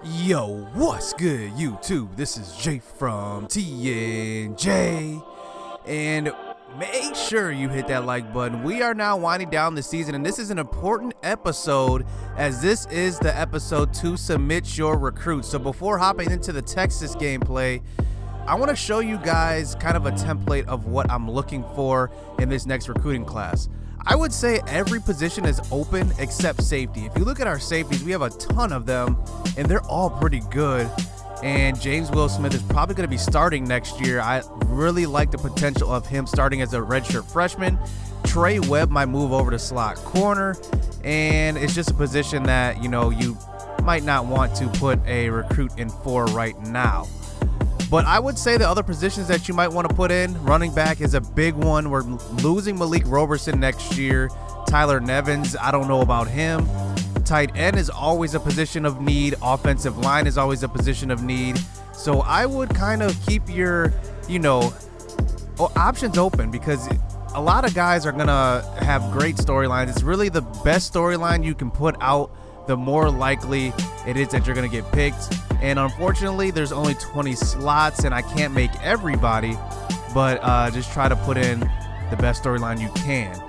Yo, what's good, YouTube? This is Jay from TNJ, and make sure you hit that like button. We are now winding down the season, and this is an important episode as this is the episode to submit your recruits. So before hopping into the Texas gameplay, I want to show you guys kind of a template of what I'm looking for in this next recruiting class. I would say every position is open except safety. If you look at our safeties, we have a ton of them, and they're all pretty good. And James Will Smith is probably going to be starting next year. I really like the potential of him starting as a redshirt freshman. Trey Webb might move over to slot corner, and it's just a position that, you know, you might not want to put a recruit in for right now. But I would say the other positions that you might want to put in, running back is a big one. We're losing Malik Roberson next year. Tyler Nevins, I don't know about him. Tight end is always a position of need. Offensive line is always a position of need. So I would kind of keep your, options open, because a lot of guys are going to have great storylines. It's really the best storyline you can put out, the more likely it is that you're going to get picked. And unfortunately, there's only 20 slots, and I can't make everybody, but just try to put in the best storyline you can.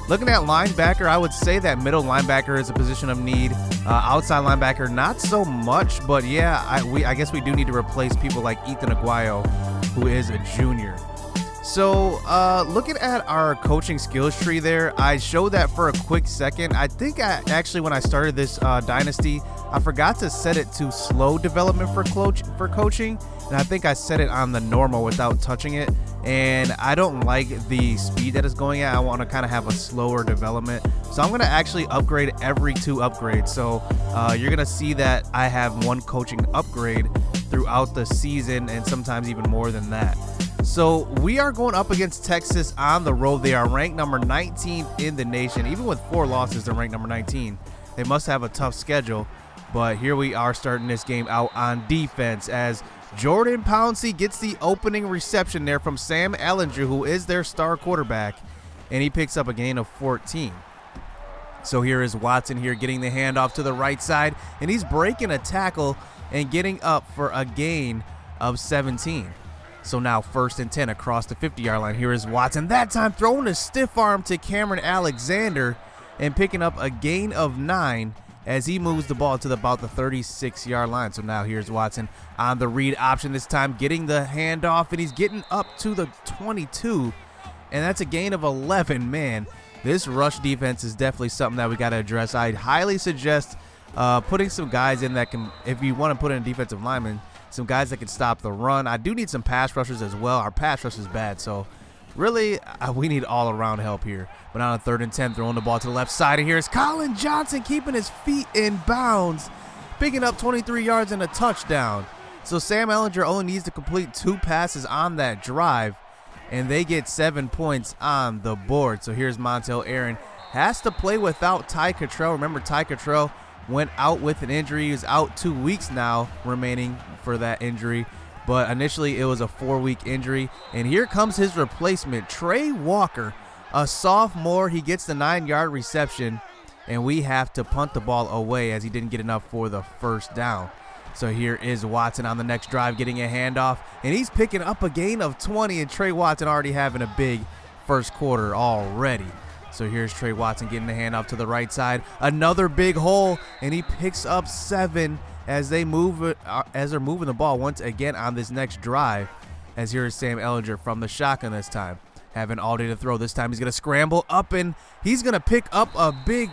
Looking at linebacker, I would say that middle linebacker is a position of need. Outside linebacker, not so much, but yeah, I guess we do need to replace people like Ethan Aguayo, who is a junior. So looking at our coaching skills tree there, I showed that for a quick second. I think actually when I started this Dynasty, I forgot to set it to slow development for coaching, and I think I set it on the normal without touching it, and I don't like the speed that it's going at. I want to kind of have a slower development, so I'm going to actually upgrade every 2 upgrades. So you're going to see that I have 1 coaching upgrade throughout the season, and sometimes even more than that. So we are going up against Texas on the road. They are ranked number 19th in the nation. Even with 4 losses, they're ranked number 19. They must have a tough schedule. But here we are starting this game out on defense as Jordan Pouncey gets the opening reception there from Sam Ehlinger, who is their star quarterback, and he picks up a gain of 14. So here is Watson here getting the handoff to the right side, and he's breaking a tackle and getting up for a gain of 17. So now 1st and 10 across the 50-yard line. Here is Watson, that time throwing a stiff arm to Cameron Alexander and picking up a gain of 9 as he moves the ball to about the 36-yard line. So now here's Watson on the read option this time, getting the handoff, and he's getting up to the 22, and that's a gain of 11. Man, this rush defense is definitely something that we got to address. I'd highly suggest putting some guys in that can, if you want to put in a defensive lineman, some guys that can stop the run. I do need some pass rushers as well. Our pass rush is bad, so really we need all-around help here. But on a 3rd and 10, throwing the ball to the left side, and here's Colin Johnson keeping his feet in bounds, picking up 23 yards and a touchdown. So Sam Ehlinger only needs to complete 2 passes on that drive, and they get 7 points on the board. So here's Montel Aaron. Has to play without Ty Cottrell. Remember, Ty Cottrell went out with an injury. He's out 2 weeks now remaining for that injury. But initially it was a 4-week injury. And here comes his replacement, Trey Walker, a sophomore. He gets the 9-yard reception, and we have to punt the ball away as he didn't get enough for the 1st down. So here is Watson on the next drive getting a handoff, and he's picking up a gain of 20, and Trey Watson already having a big first quarter already. So here's Trey Watson getting the handoff to the right side. Another big hole, and he picks up 7 as they're moving the ball once again on this next drive. As here is Sam Ehlinger from the shotgun this time, having all day to throw. This time he's going to scramble up, and he's going to pick up a big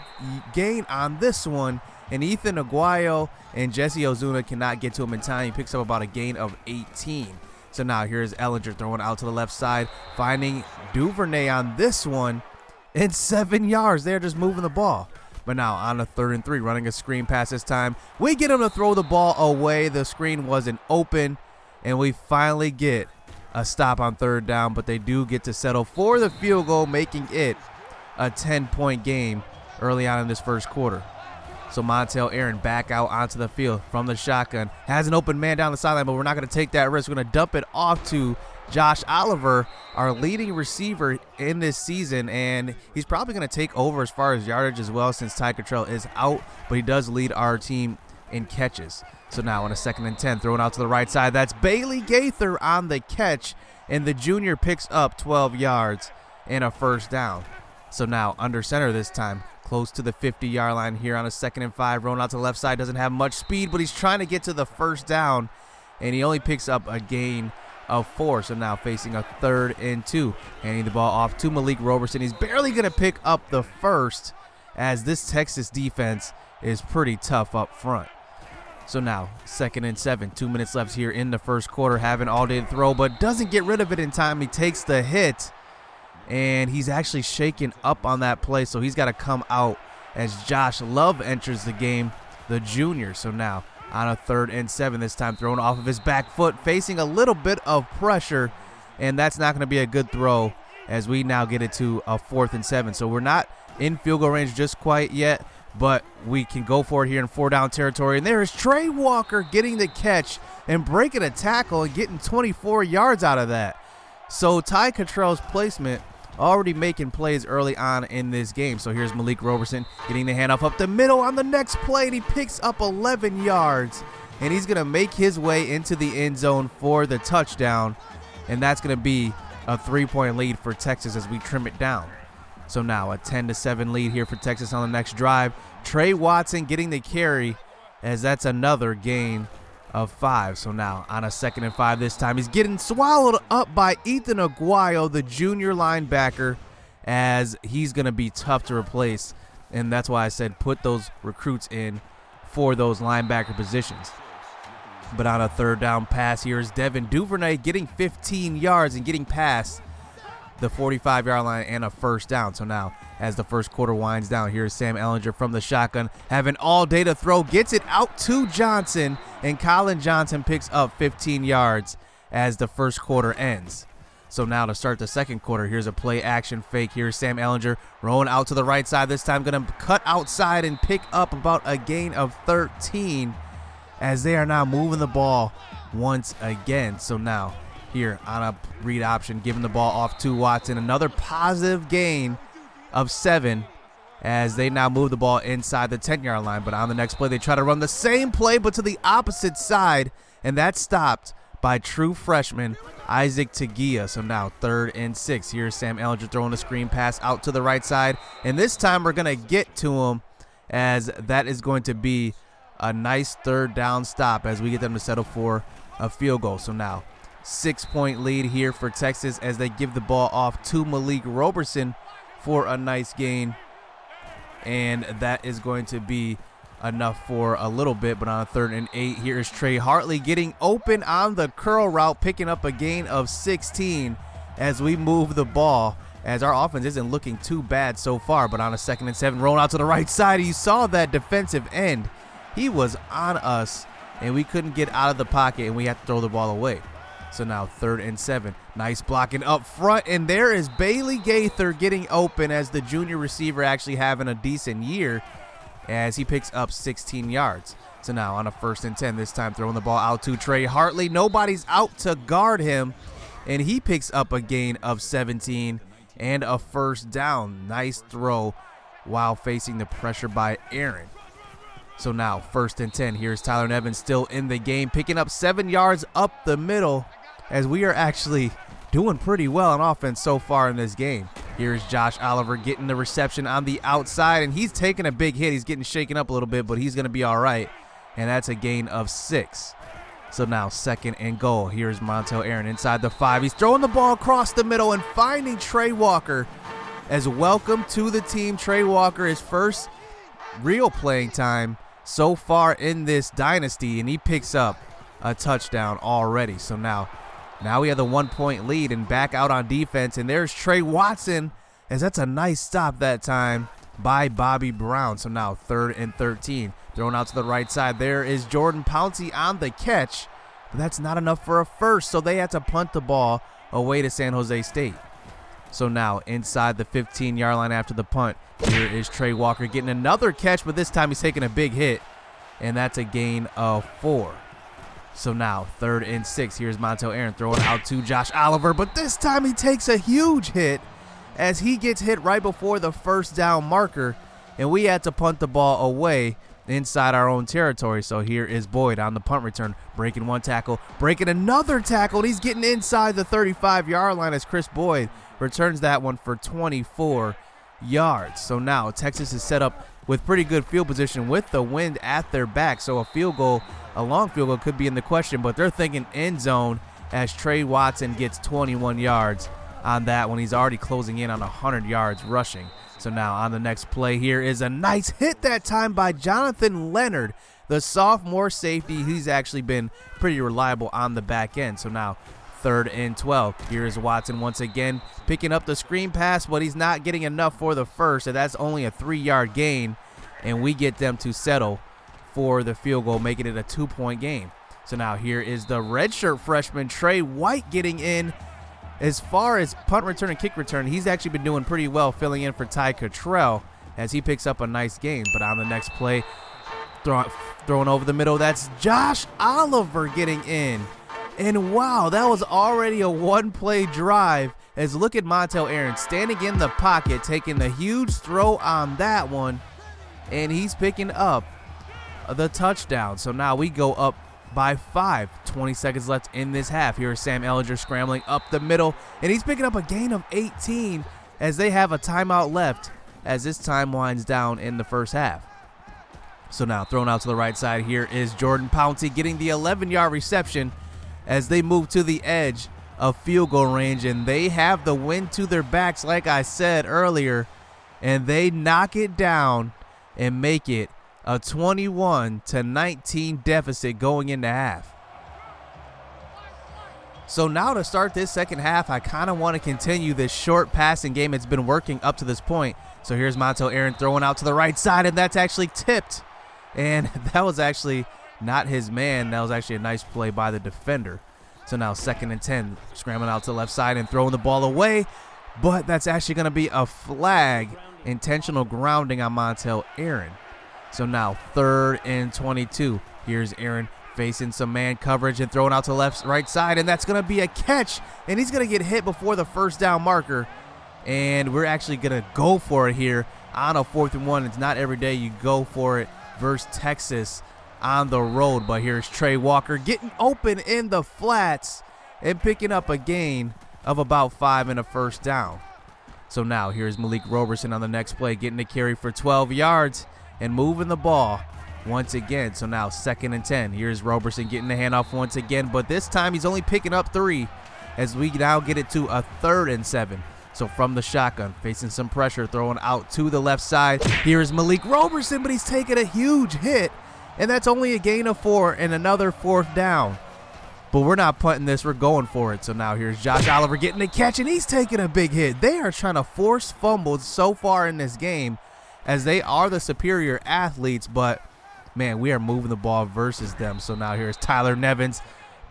gain on this one. And Ethan Aguayo and Jesse Ozuna cannot get to him in time. He picks up about a gain of 18. So now here's Ehlinger throwing out to the left side, finding Duvernay on this one. And 7 yards. They're just moving the ball. But now on a 3rd and 3, running a screen pass this time. We get him to throw the ball away. The screen wasn't open, and we finally get a stop on 3rd down, but they do get to settle for the field goal, making it a 10-point game early on in this first quarter. So Montel Aaron back out onto the field from the shotgun. Has an open man down the sideline, but we're not going to take that risk. We're going to dump it off to Josh Oliver, our leading receiver in this season, and he's probably going to take over as far as yardage as well since Ty Cottrell is out, but he does lead our team in catches. So now on a 2nd and 10, throwing out to the right side, that's Bailey Gaither on the catch, and the junior picks up 12 yards and a first down. So now under center this time, close to the 50-yard line here on a 2nd and 5, rolling out to the left side, doesn't have much speed, but he's trying to get to the first down, and he only picks up a gain of 4. So now facing a 3rd and 2, handing the ball off to Malik Roberson. He's barely going to pick up the first, as this Texas defense is pretty tough up front. So now 2nd and 7, 2 minutes left here in the first quarter, having all day to throw, but doesn't get rid of it in time. He takes the hit, and he's actually shaken up on that play, so he's got to come out as Josh Love enters the game, the junior. So now on a 3rd and 7, this time thrown off of his back foot, facing a little bit of pressure, and that's not going to be a good throw as we now get it to a 4th and 7. So we're not in field goal range just quite yet, but we can go for it here in 4-down territory. And there is Trey Walker getting the catch and breaking a tackle and getting 24 yards out of that. So Ty Cottrell's placement already making plays early on in this game. So here's Malik Roberson getting the handoff up the middle on the next play, and he picks up 11 yards, and he's going to make his way into the end zone for the touchdown, and that's going to be a 3-point lead for Texas as we trim it down. So now a 10-7 lead here for Texas on the next drive. Trey Watson getting the carry, as that's another gain of 5. So now on a 2nd and 5 this time, he's getting swallowed up by Ethan Aguayo, the junior linebacker, as he's going to be tough to replace. And that's why I said put those recruits in for those linebacker positions. But on a 3rd down pass, here is Devin Duvernay getting 15 yards and getting past the 45-yard line and a first down. So now as the first quarter winds down, here's Sam Ehlinger from the shotgun, having all day to throw, gets it out to Johnson, and Colin Johnson picks up 15 yards as the first quarter ends. So now to start the second quarter, here's a play action fake. Here's Sam Ehlinger rolling out to the right side, this time going to cut outside and pick up about a gain of 13, as they are now moving the ball once again. So now here on a read option, giving the ball off to Watson, another positive gain of 7 as they now move the ball inside the 10-yard line. But on the next play, they try to run the same play but to the opposite side, and that's stopped by true freshman Isaac Tagia. So now 3rd and 6. Here's Sam Ehlinger throwing a screen pass out to the right side, and this time we're going to get to him, as that is going to be a nice 3rd down stop as we get them to settle for a field goal. So now 6-point lead here for Texas as they give the ball off to Malik Roberson for a nice gain, and that is going to be enough for a little bit. But on a 3rd and 8, here is Trey Hartley getting open on the curl route, picking up a gain of 16 as we move the ball, as our offense isn't looking too bad so far. But on a 2nd and 7, rolling out to the right side, you saw that defensive end. He was on us, and we couldn't get out of the pocket, and we had to throw the ball away. So now 3rd and 7, nice blocking up front, and there is Bailey Gaither getting open, as the junior receiver actually having a decent year, as he picks up 16 yards. So now on a 1st and 10, this time throwing the ball out to Trey Hartley. Nobody's out to guard him, and he picks up a gain of 17 and a first down. Nice throw while facing the pressure by Aaron. So now 1st and 10, here's Tyler Nevins still in the game, picking up 7 yards up the middle, as we are actually doing pretty well on offense so far in this game. Here's Josh Oliver getting the reception on the outside, and he's taking a big hit. He's getting shaken up a little bit, but he's going to be all right, and that's a gain of 6. So now 2nd and goal. Here's Montel Aaron inside the 5. He's throwing the ball across the middle and finding Trey Walker, as welcome to the team. Trey Walker, his first real playing time so far in this dynasty, and he picks up a touchdown already. So now we have the 1-point lead and back out on defense, and there's Trey Watson, as that's a nice stop that time by Bobby Brown. So now 3rd and 13, thrown out to the right side. There is Jordan Pouncey on the catch, but that's not enough for a first, so they had to punt the ball away to San Jose State. So now inside the 15-yard line after the punt, here is Trey Walker getting another catch, but this time he's taking a big hit, and that's a gain of 4. So now 3rd and 6. Here's Montel Aaron throwing out to Josh Oliver, but this time he takes a huge hit as he gets hit right before the first down marker, and we had to punt the ball away inside our own territory. So here is Boyd on the punt return, breaking one tackle, breaking another tackle, and he's getting inside the 35-yard line as Chris Boyd returns that one for 24 yards. So now Texas is set up with pretty good field position with the wind at their back. So a long field goal could be in the question, but they're thinking end zone as Trey Watson gets 21 yards on that one. He's already closing in on 100 yards rushing. So now on the next play here is a nice hit that time by Jonathan Leonard, the sophomore safety. He's actually been pretty reliable on the back end. So now 3rd and 12. Here is Watson once again picking up the screen pass, but he's not getting enough for the first, and that's only a 3-yard gain, and we get them to settle for the field goal, making it a 2-point game. So now here is the redshirt freshman Trey White getting in. As far as punt return and kick return, he's actually been doing pretty well, filling in for Ty Cottrell as he picks up a nice gain. But on the next play, throwing over the middle, that's Josh Oliver getting in. And wow, that was already a 1-play drive. As look at Montel Aaron standing in the pocket, taking the huge throw on that one, and he's picking up the touchdown. So now we go up by 5. 20 seconds left in this half. Here is Sam Ehlinger scrambling up the middle, and he's picking up a gain of 18 as they have a timeout left as this time winds down in the first half. So now thrown out to the right side, here is Jordan Pouncey getting the 11-yard reception as they move to the edge of field goal range, and they have the wind to their backs like I said earlier, and they knock it down and make it a 21-19 deficit going into half. So now to start this second half, I kind of want to continue this short passing game. It's been working up to this point. So here's Montel Aaron throwing out to the right side, and that's actually tipped. And that was actually not his man. That was actually a nice play by the defender. So now 2nd and 10, scrambling out to the left side and throwing the ball away. But that's actually going to be a flag, intentional grounding on Montel Aaron. So now 3rd and 22. Here's Aaron facing some man coverage and throwing out to the right side, and that's going to be a catch, and he's going to get hit before the first down marker, and we're actually going to go for it here on a 4th and 1. It's not every day you go for it versus Texas on the road, but here's Trey Walker getting open in the flats and picking up a gain of about 5 and a first down. So now here's Malik Roberson on the next play, getting a carry for 12 yards and moving the ball once again. So now 2nd and 10. Here's Roberson getting the handoff once again, but this time he's only picking up 3 as we now get it to a 3rd and 7. So from the shotgun, facing some pressure, throwing out to the left side. Here is Malik Roberson, but he's taking a huge hit, and that's only a gain of 4 and another 4th down. But we're not punting this, we're going for it. So now here's Josh Oliver getting the catch, and he's taking a big hit. They are trying to force fumbles so far in this game as they are the superior athletes, but man, we are moving the ball versus them. So now here's Tyler Nevins.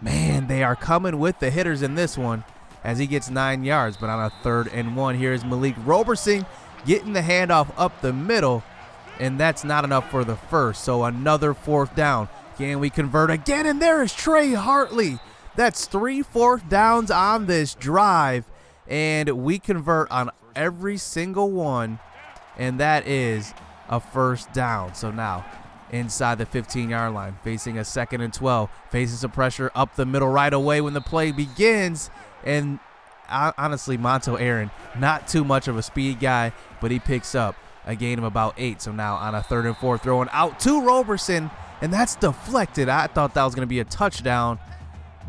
Man, they are coming with the hitters in this one as he gets 9 yards, but on a 3rd and 1, here's Malik Roberson getting the handoff up the middle, and that's not enough for the first. So another 4th down. Can we convert again? And there is Trey Hartley. That's 3 4th downs on this drive, and we convert on every single one, and that is a first down. So now inside the 15-yard line, facing a 2nd and 12, facing some pressure up the middle right away when the play begins. And honestly, Montel Aaron, not too much of a speed guy, but he picks up a gain of about 8. So now on a 3rd and 4, throwing out to Roberson, and that's deflected. I thought that was going to be a touchdown,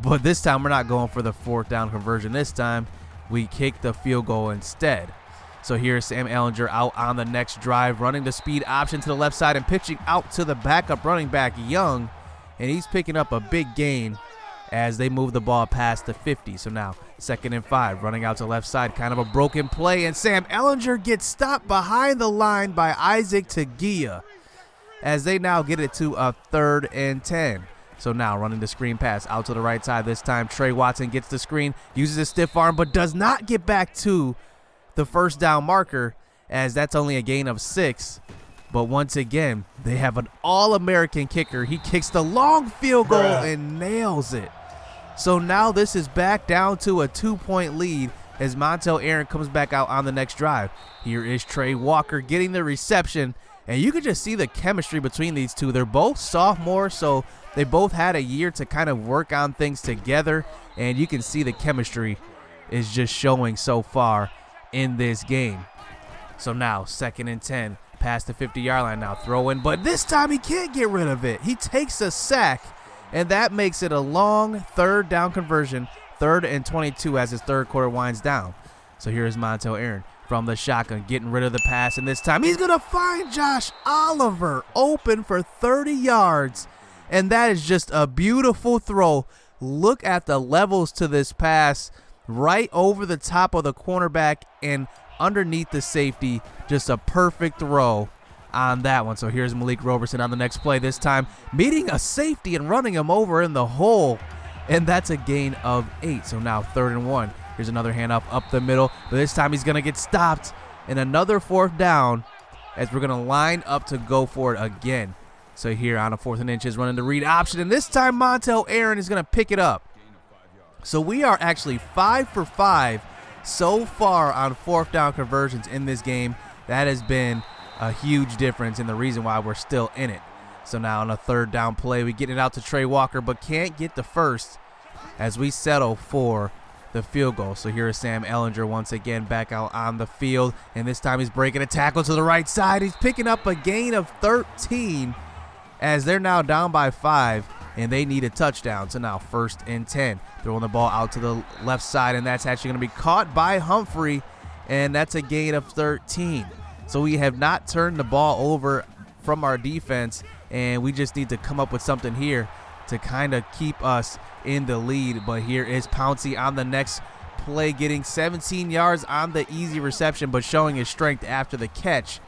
but this time we're not going for the 4th down conversion. This time we kick the field goal instead. So here's Sam Ehlinger out on the next drive, running the speed option to the left side and pitching out to the backup running back, Young, and he's picking up a big gain as they move the ball past the 50. So now 2nd and 5, running out to the left side, kind of a broken play, and Sam Ehlinger gets stopped behind the line by Isaac Tagia as they now get it to a 3rd and 10. So now running the screen pass out to the right side. This time Trey Watson gets the screen, uses his stiff arm, but does not get back to the first down marker as that's only a gain of 6. But once again, they have an All-American kicker. He kicks the long field goal and nails it. So now this is back down to a 2-point lead as Montel Aaron comes back out on the next drive. Here is Trey Walker getting the reception, And you could just see the chemistry between these two. They're both sophomores, so they both had a year to kind of work on things together. And you can see the chemistry is just showing so far in this game. So now 2nd and 10, past the 50-yard line now, throw in, but this time he can't get rid of it. He takes a sack, and that makes it a long 3rd down conversion, 3rd and 22 as his 3rd quarter winds down. So here's Montel Aaron from the shotgun, getting rid of the pass, and this time he's going to find Josh Oliver open for 30 yards, and that is just a beautiful throw. Look at the levels to this pass, right over the top of the cornerback and underneath the safety. Just a perfect throw on that one. So here's Malik Roberson on the next play, this time meeting a safety and running him over in the hole, and that's a gain of 8. So now 3rd and 1. Here's another handoff up the middle, but this time he's going to get stopped, and another 4th down as we're going to line up to go for it again. So here on a 4th and inches, running the read option, and this time Montel Aaron is going to pick it up. So we are actually 5 for 5 so far on 4th down conversions in this game. That has been a huge difference and the reason why we're still in it. So now on a 3rd down play, we get it out to Trey Walker, but can't get the first as we settle for the field goal. So here is Sam Ehlinger once again back out on the field, and this time he's breaking a tackle to the right side. He's picking up a gain of 13 as they're now down by 5, and they need a touchdown. So now 1st and 10, throwing the ball out to the left side, and that's actually going to be caught by Humphrey, and that's a gain of 13. So we have not turned the ball over from our defense, and we just need to come up with something here to kind of keep us in the lead. But here is Pouncey on the next play, getting 17 yards on the easy reception, but showing his strength after the catch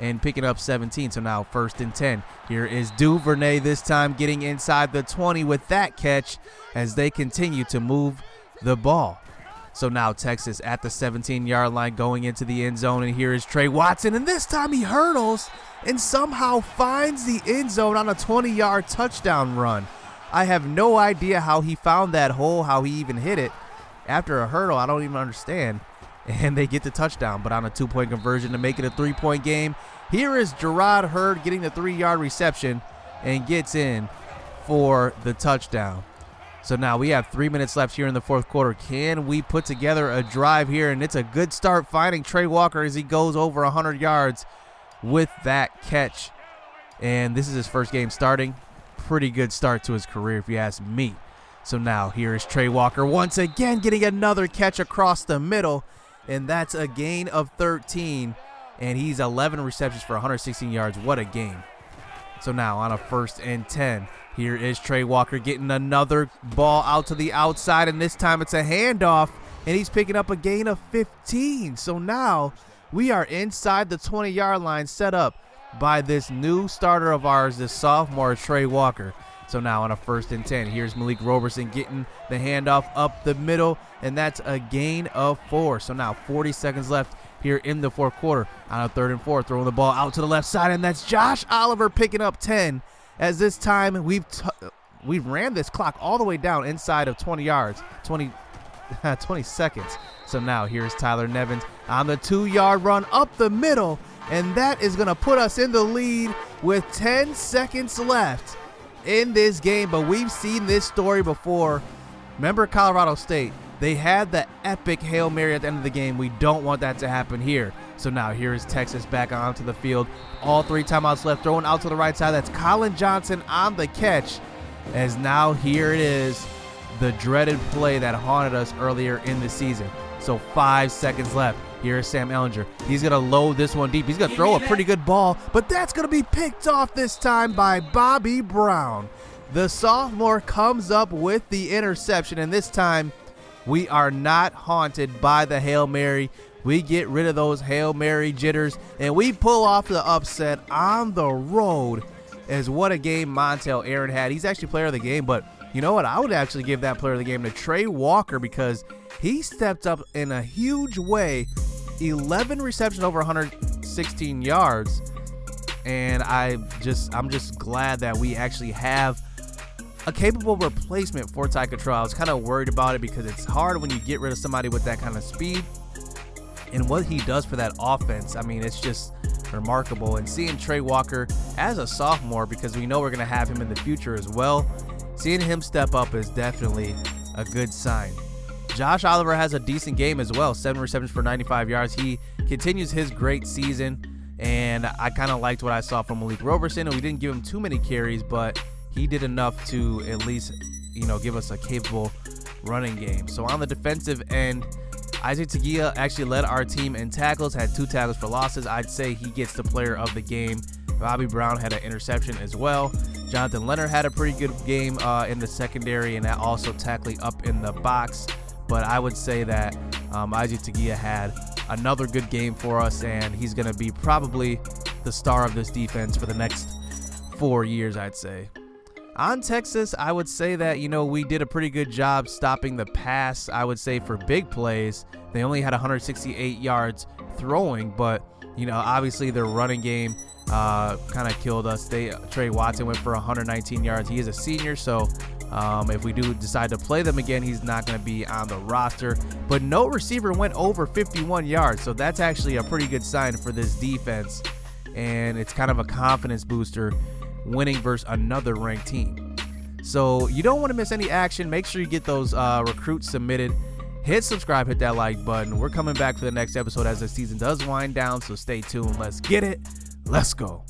and picking up 17. So now 1st and 10. Here is Duvernay, this time getting inside the 20 with that catch as they continue to move the ball. So now Texas at the 17-yard line going into the end zone, and here is Trey Watson, and this time he hurdles and somehow finds the end zone on a 20-yard touchdown run. I have no idea how he found that hole, how he even hit it after a hurdle. I don't even understand. And they get the touchdown, but on a 2-point conversion to make it a 3-point game. Here is Gerard Hurd getting the 3-yard reception and gets in for the touchdown. So now we have 3 minutes left here in the 4th quarter. Can we put together a drive here? And it's a good start finding Trey Walker as he goes over 100 yards with that catch. And this is his first game starting. Pretty good start to his career if you ask me. So now here is Trey Walker once again getting another catch across the middle, and that's a gain of 13, and he's 11 receptions for 116 yards. What a game. So now on a 1st and 10, here is Trey Walker getting another ball out to the outside, and this time it's a handoff, and he's picking up a gain of 15. So now we are inside the 20-yard line, set up by this new starter of ours, this sophomore Trey Walker. So now on a 1st and 10, here's Malik Roberson getting the handoff up the middle, and that's a gain of 4. So now 40 seconds left here in the 4th quarter on a 3rd and 4, throwing the ball out to the left side, and that's Josh Oliver picking up 10. As this time we've ran this clock all the way down inside of 20 yards, 20 seconds. So now here's Tyler Nevins on the 2-yard run up the middle, and that is going to put us in the lead with 10 seconds left in this game. But we've seen this story before. Remember Colorado State? They had the epic Hail Mary at the end of the game. We don't want that to happen here. So now here is Texas back onto the field. All 3 timeouts left, throwing out to the right side. That's Colin Johnson on the catch. As now here it is, the dreaded play that haunted us earlier in the season. So 5 seconds left. Here's Sam Ehlinger. He's going to load this one deep. He's going to throw a pretty good ball, but that's going to be picked off this time by Bobby Brown. The sophomore comes up with the interception, and this time we are not haunted by the Hail Mary. We get rid of those Hail Mary jitters, and we pull off the upset on the road. As what a game Montel Aaron had. He's actually player of the game, but you know what? I would actually give that player of the game to Trey Walker because he stepped up in a huge way. 11 receptions over 116 yards, and I'm just glad that we actually have a capable replacement for Ty Cottrell. I was kind of worried about it because it's hard when you get rid of somebody with that kind of speed, and what he does for that offense, I mean, it's just remarkable. And seeing Trey Walker as a sophomore, because we know we're going to have him in the future as well, seeing him step up is definitely a good sign. Josh Oliver has a decent game as well, 7 receptions for 95 yards. He continues his great season, and I kind of liked what I saw from Malik Roberson. We didn't give him too many carries, but he did enough to at least, give us a capable running game. So on the defensive end, Isaac Tagia actually led our team in tackles, had 2 tackles for losses. I'd say he gets the player of the game. Bobby Brown had an interception as well. Jonathan Leonard had a pretty good game in the secondary, and that also tackling up in the box. But I would say that Isaac Tagia had another good game for us, and he's going to be probably the star of this defense for the next 4 years, I'd say. On Texas, I would say that, we did a pretty good job stopping the pass. I would say for big plays, they only had 168 yards throwing, but, obviously their running game kind of killed us. Trey Watson went for 119 yards. He is a senior, so if we do decide to play them again, he's not going to be on the roster. But no receiver went over 51 yards, so that's actually a pretty good sign for this defense, and it's kind of a confidence booster winning versus another ranked team. So you don't want to miss any action. Make sure you get those recruits submitted. Hit subscribe, hit that like button. We're coming back for the next episode as the season does wind down, so stay tuned. Let's get it. Let's go.